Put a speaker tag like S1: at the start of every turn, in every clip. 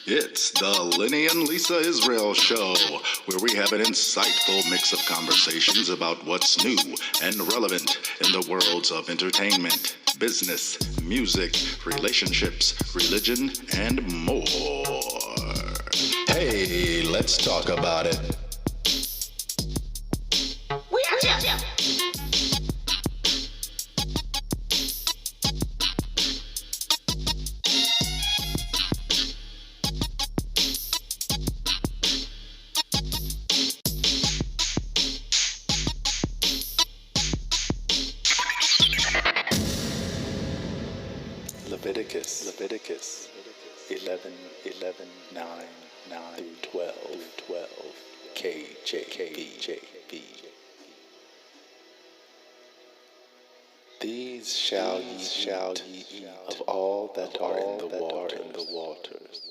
S1: It's the Lenny and Lisa Israel Show, where we have an insightful mix of conversations about what's new and relevant in the worlds of entertainment, business, music, relationships, religion, and more. Hey, let's talk about it.
S2: We are here.
S1: Leviticus 11, 9, 9 through 12, KJB. These shall ye eat of all that are in the waters.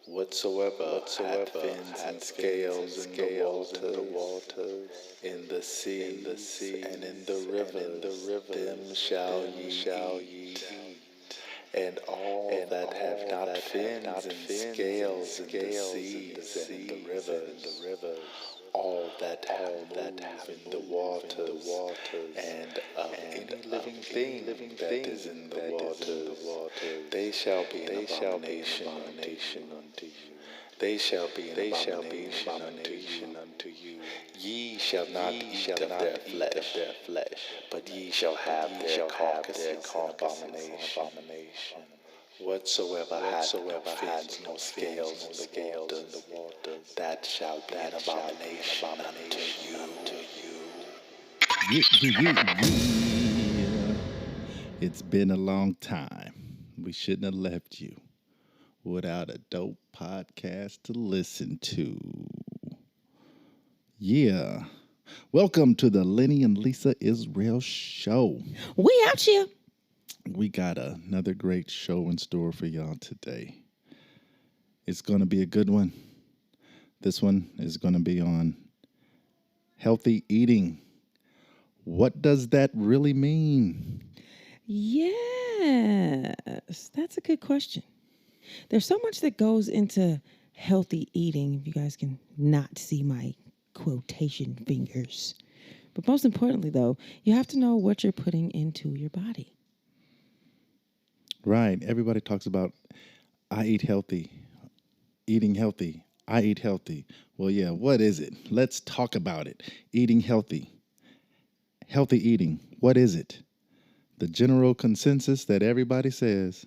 S1: Whatsoever hath fins and scales in the waters, in the sea, and in the rivers, them shall ye eat. And all that have not fins and scales in the seas and in the rivers, all that have in the waters, and of any living thing that is in the waters, they shall be an abomination unto you. They shall be an abomination unto you. Ye shall not eat of their flesh, but ye shall have their carcasses an abomination. Whatsoever hath no scales in the waters, that shall be an abomination unto you.
S3: Yeah. It's been a long time. We shouldn't have left you without a dope podcast to listen to. Yeah. Welcome to the Lenny and Lisa Israel Show.
S2: We out here.
S3: We got another great show in store for y'all today. It's going to be a good one. This one is going to be on healthy eating. What does that really mean?
S2: Yes, that's a good question. There's so much that goes into healthy eating, if you guys can not see my quotation fingers. But most importantly, though, you have to know what you're putting into your body.
S3: Right. Everybody talks about, I eat healthy, eating healthy, I eat healthy. Well, yeah, what is it? Let's talk about it. Eating healthy. Healthy eating. What is it? The general consensus that everybody says,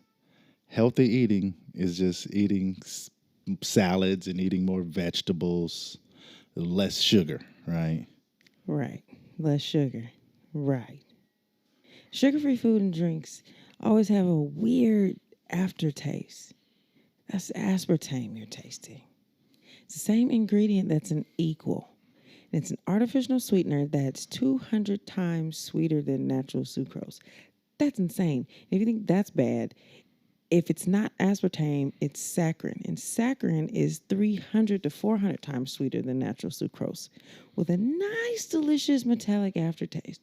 S3: healthy eating is just eating salads and eating more vegetables, less sugar, right?
S2: Right. Less sugar. Right. Sugar-free food and drinks always have a weird aftertaste. That's aspartame you're tasting. It's the same ingredient that's an equal. And it's an artificial sweetener that's 200 times sweeter than natural sucrose. That's insane. If you think that's bad, if it's not aspartame, it's saccharin. And saccharin is 300 to 400 times sweeter than natural sucrose with a nice, delicious metallic aftertaste.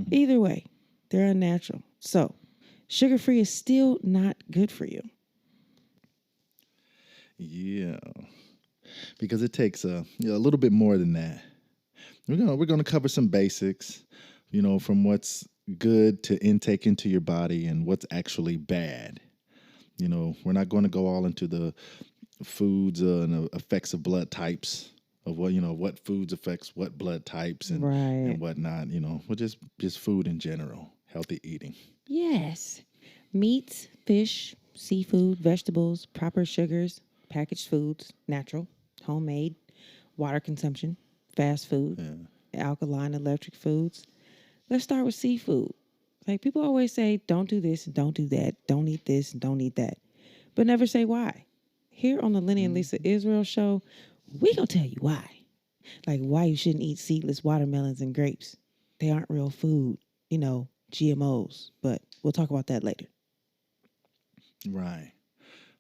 S2: Either way, they're unnatural. So, sugar-free is still not good for you.
S3: Yeah, because it takes a little bit more than that. We're gonna cover some basics, from what's good to intake into your body and what's actually bad. We're not going to go all into the foods and effects of blood types of what foods affects what blood types and whatnot. We're just food in general, healthy eating.
S2: Yes. Meats, fish, seafood, vegetables, proper sugars, packaged foods, natural, homemade, water consumption, fast food, alkaline, electric foods. Let's start with seafood. Like people always say, don't do this and don't do that. Don't eat this and don't eat that. But never say why. Here on the Lenny and Lisa Israel Show, we gonna tell you why. Like why you shouldn't eat seedless watermelons and grapes. They aren't real food, GMOs. But we'll talk about that later.
S3: Right.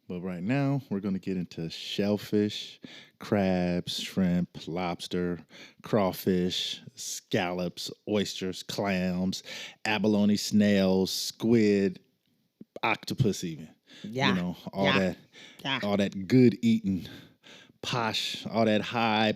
S3: But right now, we're going to get into shellfish, crabs, shrimp, lobster, crawfish, scallops, oysters, clams, abalone snails, squid, octopus even.
S2: Yeah.
S3: All
S2: Yeah.
S3: that,
S2: Yeah.
S3: all that good eating, posh, all that high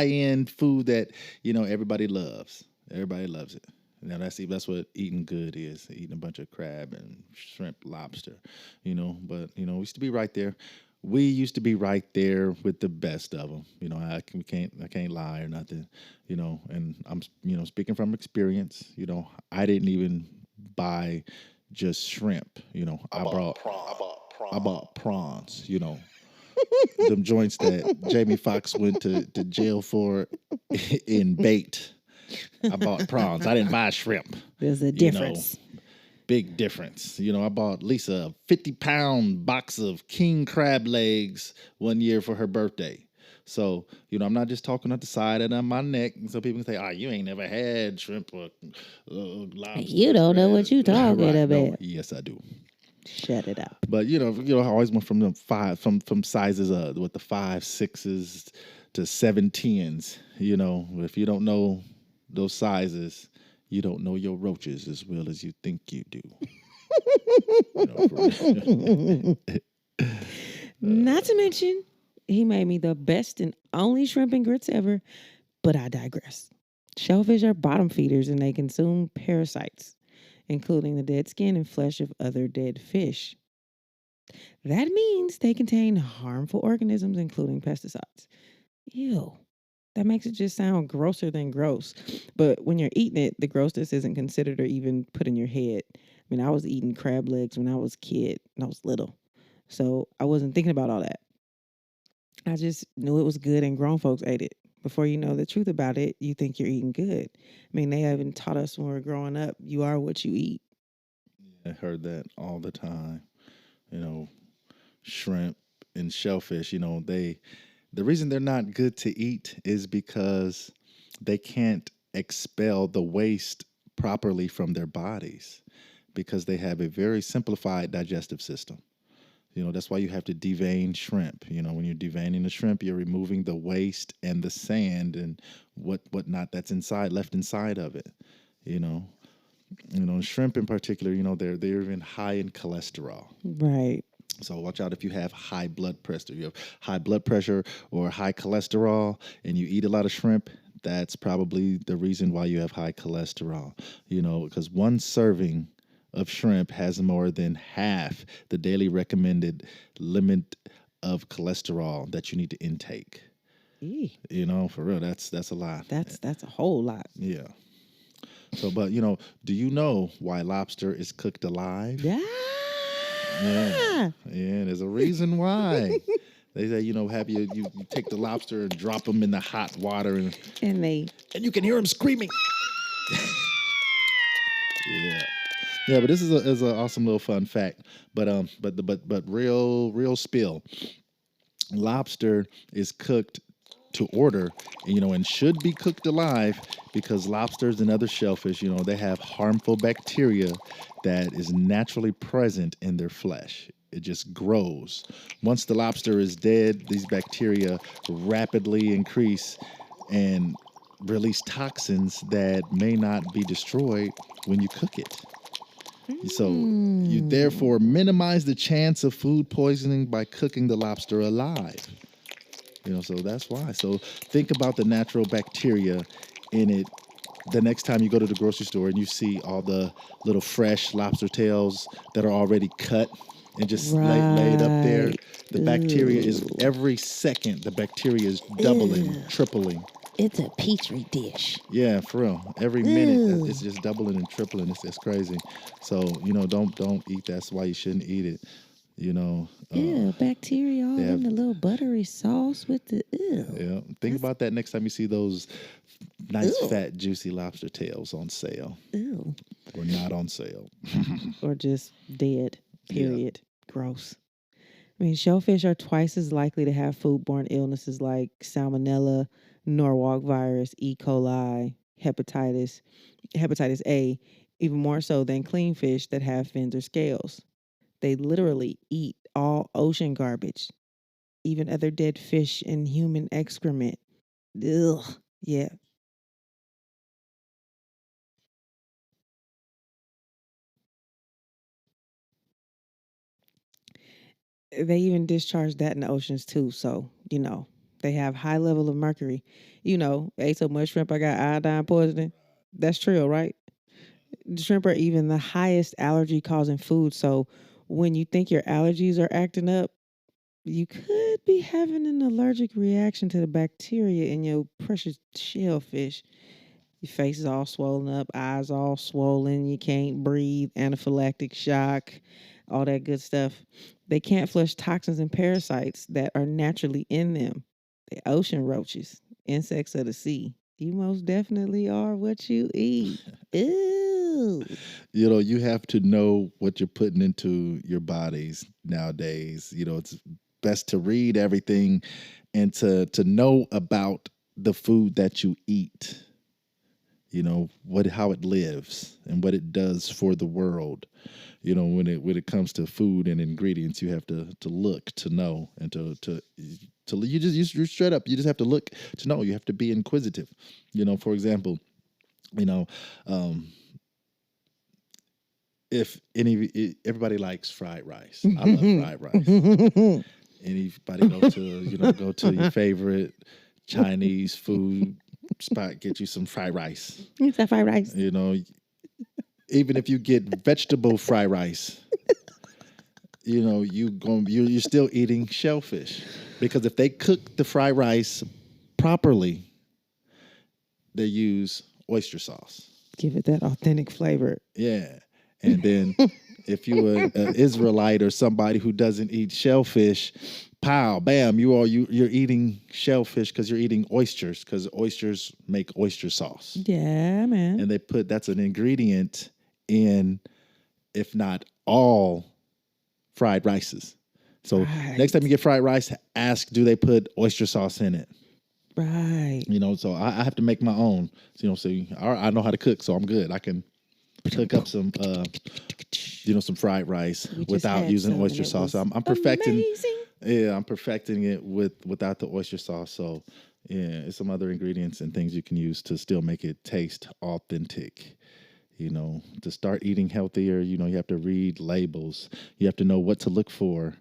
S3: end food that everybody loves. Everybody loves it. Now that's what eating good is. Eating a bunch of crab and shrimp, lobster, But we used to be right there. We used to be right there with the best of them. I can't lie or nothing. And I'm speaking from experience. I didn't even buy just shrimp. I bought prawns. Them joints that Jamie Foxx went to jail for in bait. I bought prawns. I didn't buy shrimp.
S2: There's a
S3: You know,
S2: difference.
S3: big difference. I bought Lisa a 50-pound box of king crab legs one year for her birthday. So, I'm not just talking at the side and on my neck. So people can say, you ain't never had shrimp or lobster.
S2: You don't know what you talking
S3: right.
S2: about.
S3: No, yes, I do.
S2: Shut it up.
S3: But I always went from the from sizes with the 5, 6s to 7, 10s. If you don't know those sizes, you don't know your roaches as well as you think you do.
S2: Not to mention, he made me the best and only shrimp and grits ever, but I digress. Shellfish are bottom feeders and they consume parasites, including the dead skin and flesh of other dead fish. That means they contain harmful organisms, including pesticides. Ew. That makes it just sound grosser than gross. But when you're eating it, the grossness isn't considered or even put in your head. I mean, I was eating crab legs when I was a kid and I was little. So I wasn't thinking about all that. I just knew it was good and grown folks ate it. Before you know the truth about it, you think you're eating good. I mean, they even taught us when we were growing up, you are what you eat.
S3: I heard that all the time. Shrimp and shellfish, the reason they're not good to eat is because they can't expel the waste properly from their bodies because they have a very simplified digestive system. That's why you have to devein shrimp. When you're deveining the shrimp, you're removing the waste and the sand and whatnot that's left inside of it. You know, shrimp in particular, they're even high in cholesterol.
S2: Right.
S3: So watch out if you have high blood pressure. You have high blood pressure or high cholesterol, and you eat a lot of shrimp. That's probably the reason why you have high cholesterol. Because one serving of shrimp has more than half the daily recommended limit of cholesterol that you need to intake.
S2: Eee.
S3: For real, that's a lot.
S2: That's a whole lot.
S3: Yeah. So, but do you know why lobster is cooked alive?
S2: Yeah.
S3: Yeah, there's a reason why. They say, have you take the lobster and drop them in the hot water and you can hear them screaming. Yeah. Yeah, but this is an awesome little fun fact. But real spill. Lobster is cooked to order, and should be cooked alive because lobsters and other shellfish, they have harmful bacteria that is naturally present in their flesh. It just grows. Once the lobster is dead, these bacteria rapidly increase and release toxins that may not be destroyed when you cook it. So you therefore minimize the chance of food poisoning by cooking the lobster alive. So that's why. So think about the natural bacteria in it the next time you go to the grocery store and you see all the little fresh lobster tails that are already cut and just laid up there. The bacteria is every second, the bacteria is doubling, tripling.
S2: It's a petri dish.
S3: Yeah, for real. Every minute, it's just doubling and tripling. It's crazy. So don't eat that. That's why you shouldn't eat it.
S2: Bacteria all in the little buttery sauce with the
S3: Yeah, think about that next time you see those nice fat juicy lobster tails on sale.
S2: Ew.
S3: Or not on sale.
S2: Or just dead. Period. Yeah. Gross. I mean, shellfish are twice as likely to have foodborne illnesses like salmonella, Norwalk virus, E. coli, hepatitis A, even more so than clean fish that have fins or scales. They literally eat all ocean garbage, even other dead fish and human excrement. Ugh. Yeah. They even discharge that in the oceans too. So, they have high level of mercury. Ate so much shrimp I got iodine poisoning. That's true, right? The shrimp are even the highest allergy causing food. So when you think your allergies are acting up, you could be having an allergic reaction to the bacteria in your precious shellfish. Your face is all swollen up, eyes all swollen, you can't breathe, anaphylactic shock, all that good stuff. They can't flush toxins and parasites that are naturally in them. The ocean roaches, insects of the sea. You most definitely are what you eat. Ew.
S3: You have to know what you're putting into your bodies nowadays. It's best to read everything and to know about the food that you eat. How it lives and what it does for the world. When it comes to food and ingredients, you have to look to know, and to you're straight up. You just have to look to know. You have to be inquisitive. For example, um, if everybody likes fried rice, I love fried rice. Anybody go to your favorite Chinese food spot, get you some fried rice.
S2: It's that fried rice.
S3: Even if you get vegetable fried rice, you're still eating shellfish, because if they cook the fried rice properly, they use oyster sauce.
S2: Give it that authentic flavor.
S3: Yeah, and then if you're an Israelite or somebody who doesn't eat shellfish, pow, bam, you're eating shellfish because you're eating oysters, because oysters make oyster sauce.
S2: Yeah, man.
S3: And that's an ingredient in, if not all, fried rices. So next time you get fried rice, ask, do they put oyster sauce in it?
S2: Right.
S3: So I have to make my own. So I know how to cook, so I'm good. I can cook up some some fried rice without using oyster sauce. I'm perfecting.
S2: Amazing.
S3: Yeah, I'm perfecting it without the oyster sauce. So yeah, some other ingredients and things you can use to still make it taste authentic. To start eating healthier, you have to read labels. You have to know what to look for.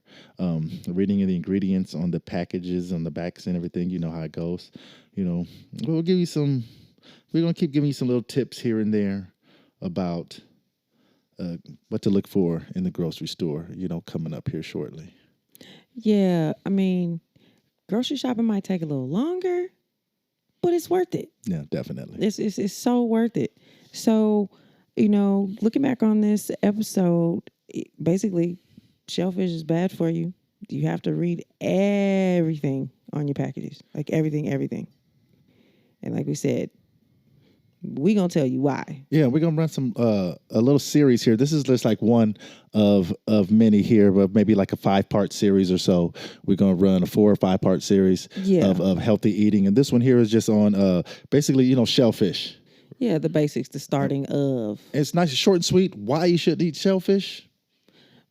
S3: Reading the ingredients on the packages, on the backs and everything, you know how it goes. We're going to keep giving you some little tips here and there about what to look for in the grocery store, coming up here shortly.
S2: Yeah, I mean, grocery shopping might take a little longer, but it's worth it.
S3: Yeah, definitely.
S2: It's so worth it. So, looking back on this episode, basically, shellfish is bad for you. You have to read everything on your packages, like everything. And like we said, we're going to tell you why.
S3: Yeah, we're going to run some a little series here. This is just like one of many here, but maybe like a 5-part series or so. We're going to run a 4 or 5-part series of healthy eating. And this one here is just on basically, shellfish.
S2: Yeah, the basics, the starting of.
S3: It's nice and short and sweet. Why you should eat shellfish?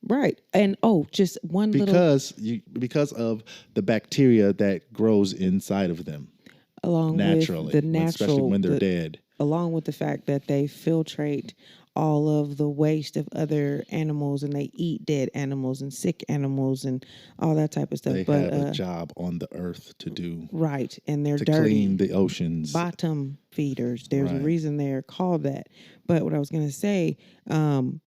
S2: Right. And just one
S3: because of the bacteria that grows inside of them.
S2: Along
S3: naturally,
S2: with the natural,
S3: especially when they're dead.
S2: Along with the fact that they filtrate all of the waste of other animals, and they eat dead animals and sick animals and all that type of stuff.
S3: They have a job on the earth to do.
S2: Right. And they're
S3: to
S2: dirty.
S3: Clean the oceans.
S2: Bottom feeders. There's a reason they're called that. But what I was going to say, all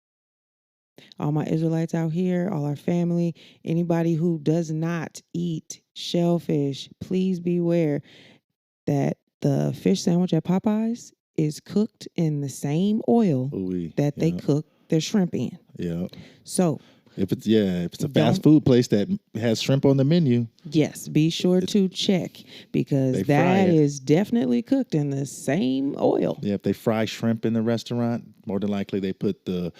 S2: my Israelites out here, all our family, anybody who does not eat shellfish, please beware that the fish sandwich at Popeyes is cooked in the same oil that they cook their shrimp in.
S3: Yeah.
S2: So
S3: if it's a fast food place that has shrimp on the menu,
S2: yes, be sure to check, because that is definitely cooked in the same oil.
S3: Yeah, if they fry shrimp in the restaurant, more than likely they put the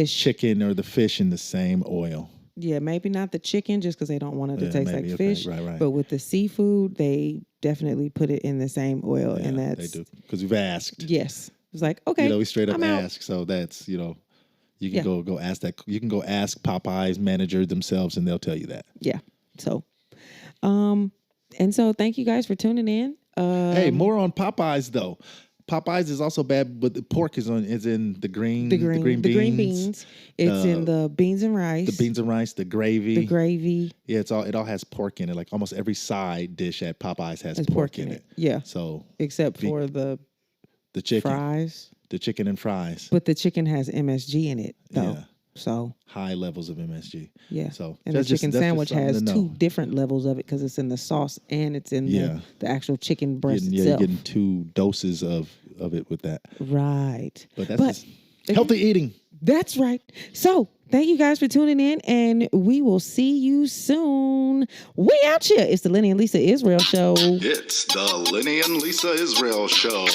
S3: chicken or the fish in the same oil.
S2: Yeah, maybe not the chicken, just because they don't want it to taste like fish.
S3: Right.
S2: But with the seafood, they definitely put it in the same oil, and
S3: they do, because we've asked.
S2: Yes, it's like, okay,
S3: we straight up
S2: I'm
S3: ask. So that's you can go ask that. You can go ask Popeye's manager themselves, and they'll tell you that.
S2: Yeah. So, and so thank you guys for tuning in.
S3: Hey, more on Popeyes though. Popeyes is also bad, but the pork is in the green
S2: green beans. It's in the beans and rice.
S3: The beans and rice, the gravy.
S2: The gravy.
S3: Yeah, it all has pork in it. Like almost every side dish at Popeyes has pork in it.
S2: Yeah.
S3: So
S2: except for the
S3: chicken.
S2: Fries.
S3: The chicken and fries.
S2: But the chicken has MSG in it though.
S3: Yeah.
S2: So
S3: high levels of MSG.
S2: Yeah.
S3: So
S2: and the chicken sandwich has 2 different levels of it because it's in the sauce and it's in the actual chicken breast itself.
S3: You're getting 2 doses of it with that.
S2: Right.
S3: But that's just healthy eating.
S2: That's right. So thank you guys for tuning in, and we will see you soon. We out here. It's the Lenny and Lisa Israel Show.
S1: It's the Lenny and Lisa Israel Show.